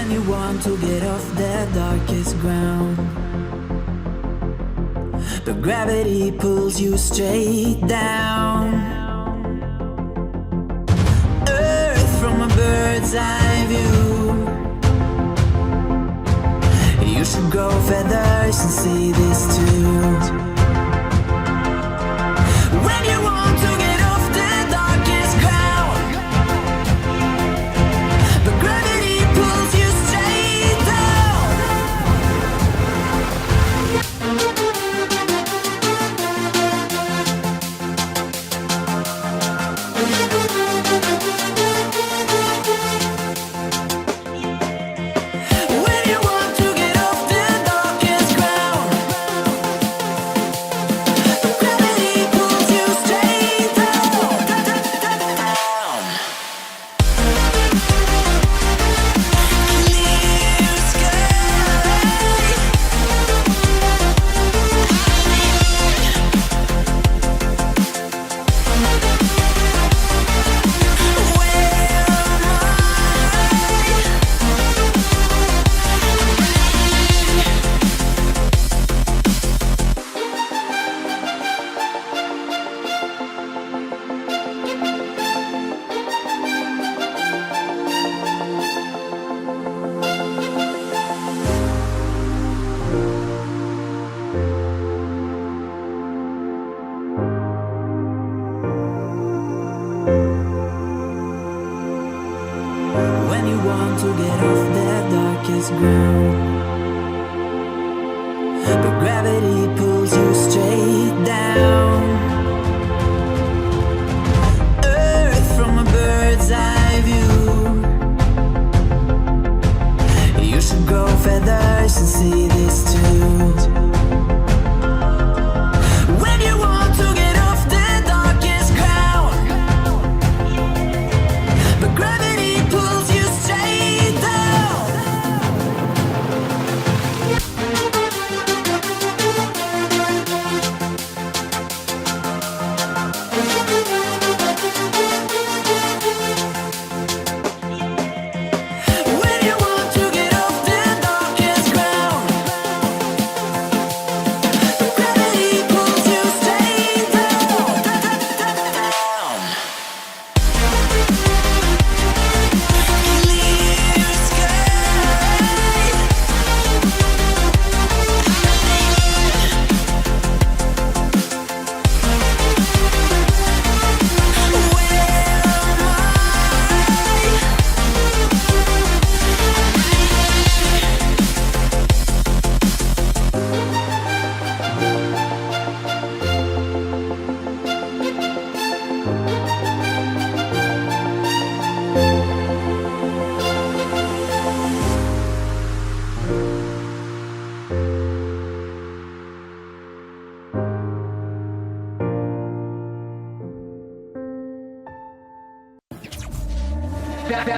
When you want to get off the darkest ground, but gravity pulls you straight down. Earth from a bird's eye view. You should grow feathers and see this too. When you want to get off the darkest ground, but gravity pulls you straight down. When you want to get off the darkest ground, but gravity pulls you straight down. Clear sky. When you want to get off the darkest ground, but gravity pulls you straight down. Earth from a bird's eye view. You should grow feathers and see this too. When you want to get off the darkest ground, but gravity pulls you straight down. When you want to get off the darkest ground, but gravity pulls you straight down. Clear sky.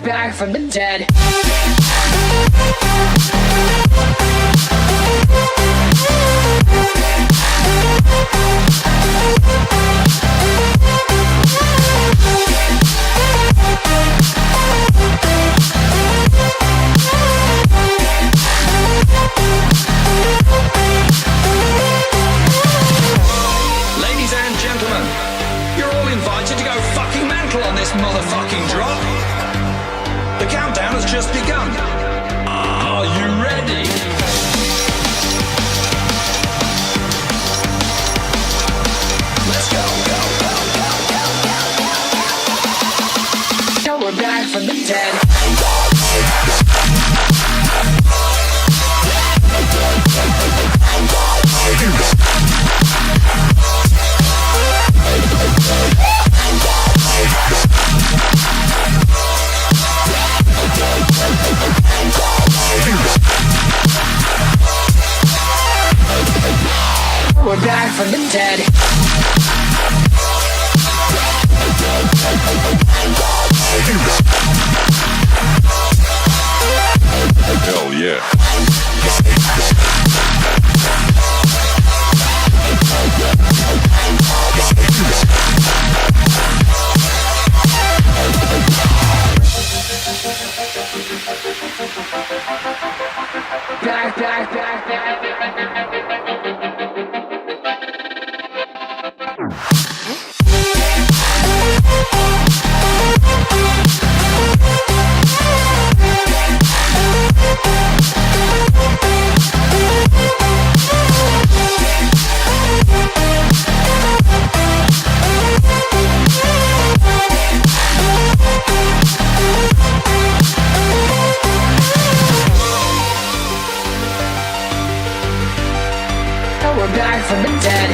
Back from the dead. Ladies and gentlemen, you're all invited to go fucking mental on this motherfucking drop. The countdown has just begun. Are you ready? Let's go, go, go, go, go, go, go. Now we're back from the dead. We're back from the dead. Hell yeah. We're back from the dead.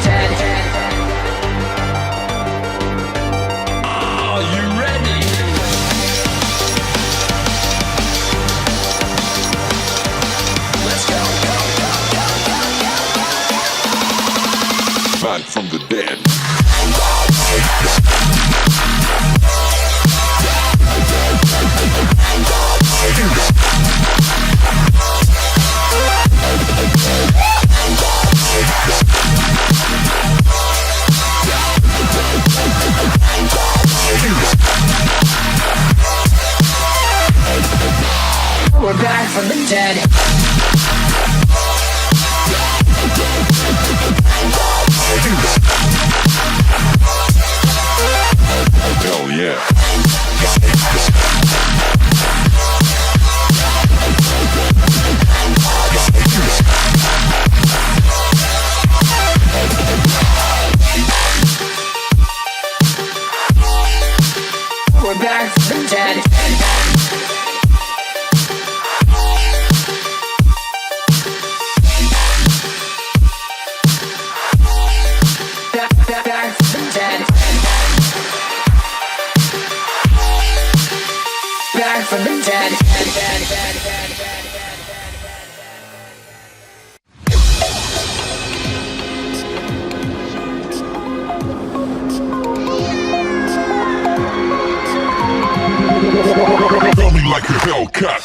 Are you ready? Let's go. Back from the dead. We're back from the dead. Hell yeah. We're back from the dead. Back from the dead. Back from the dead. Coming like a Hellcat.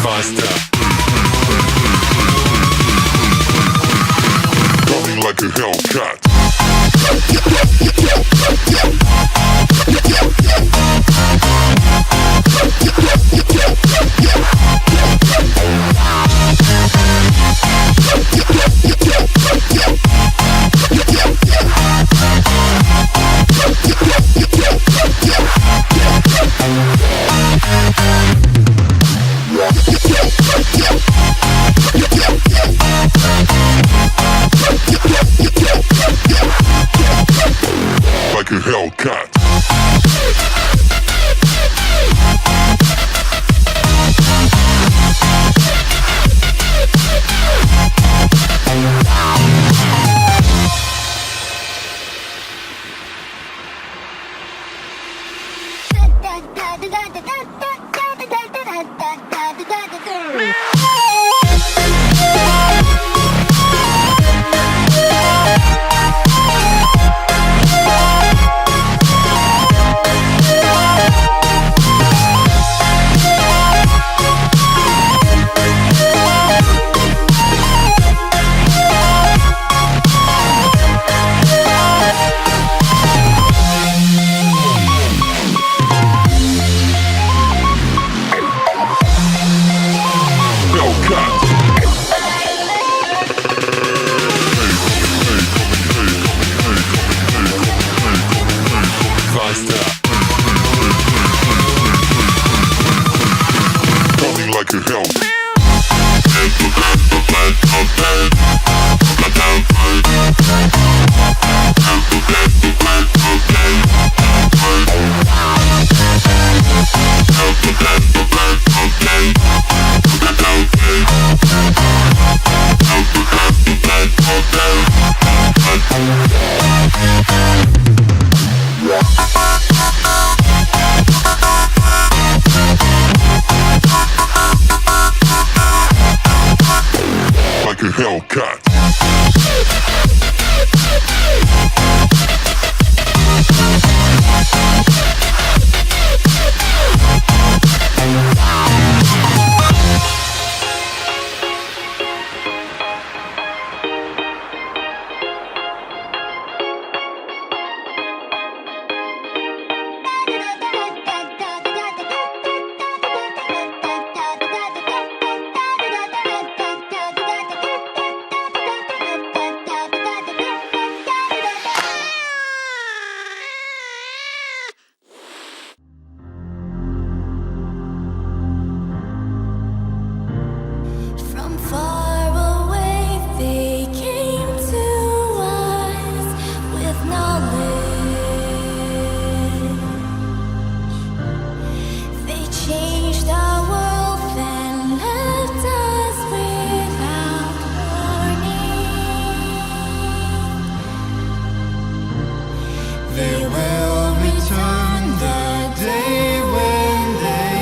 Faster. Coming like a Hellcat. Like a Hellcat. Hellcat. From far away they came to us with knowledge. They changed our world and left us without warning. They will return the day when they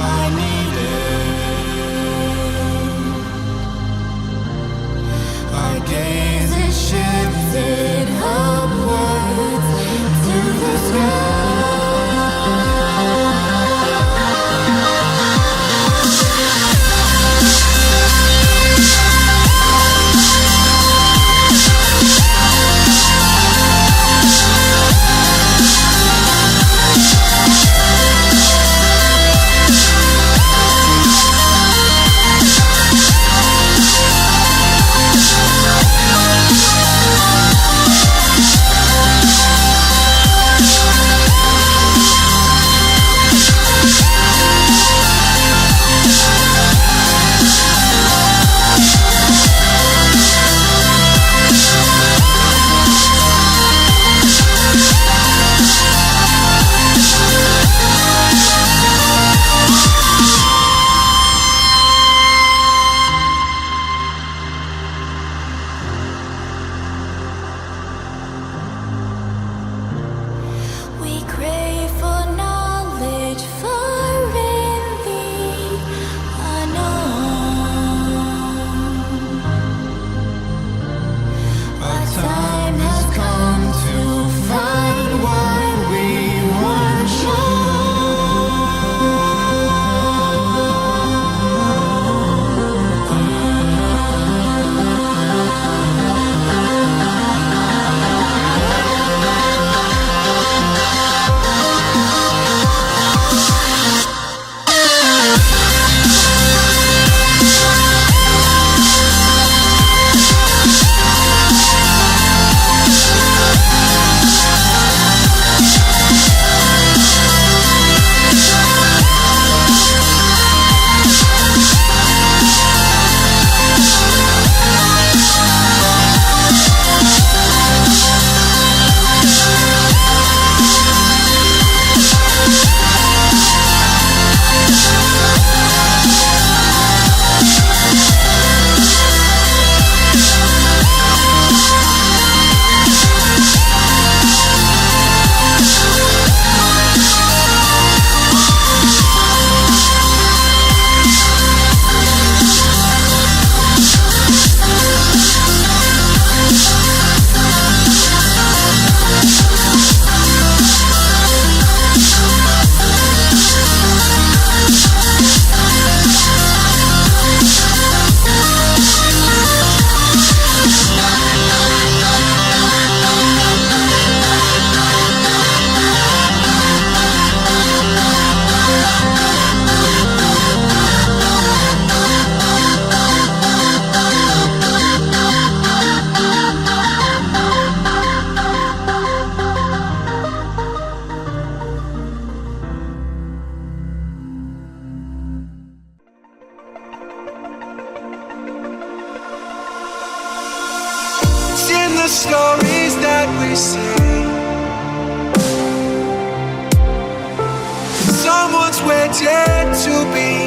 are needed. Our gaze is shifted upwards to the sky. We crave for knowledge far in the unknown. Our time has come to find what we weren't the stories that we see. Someone's waiting to be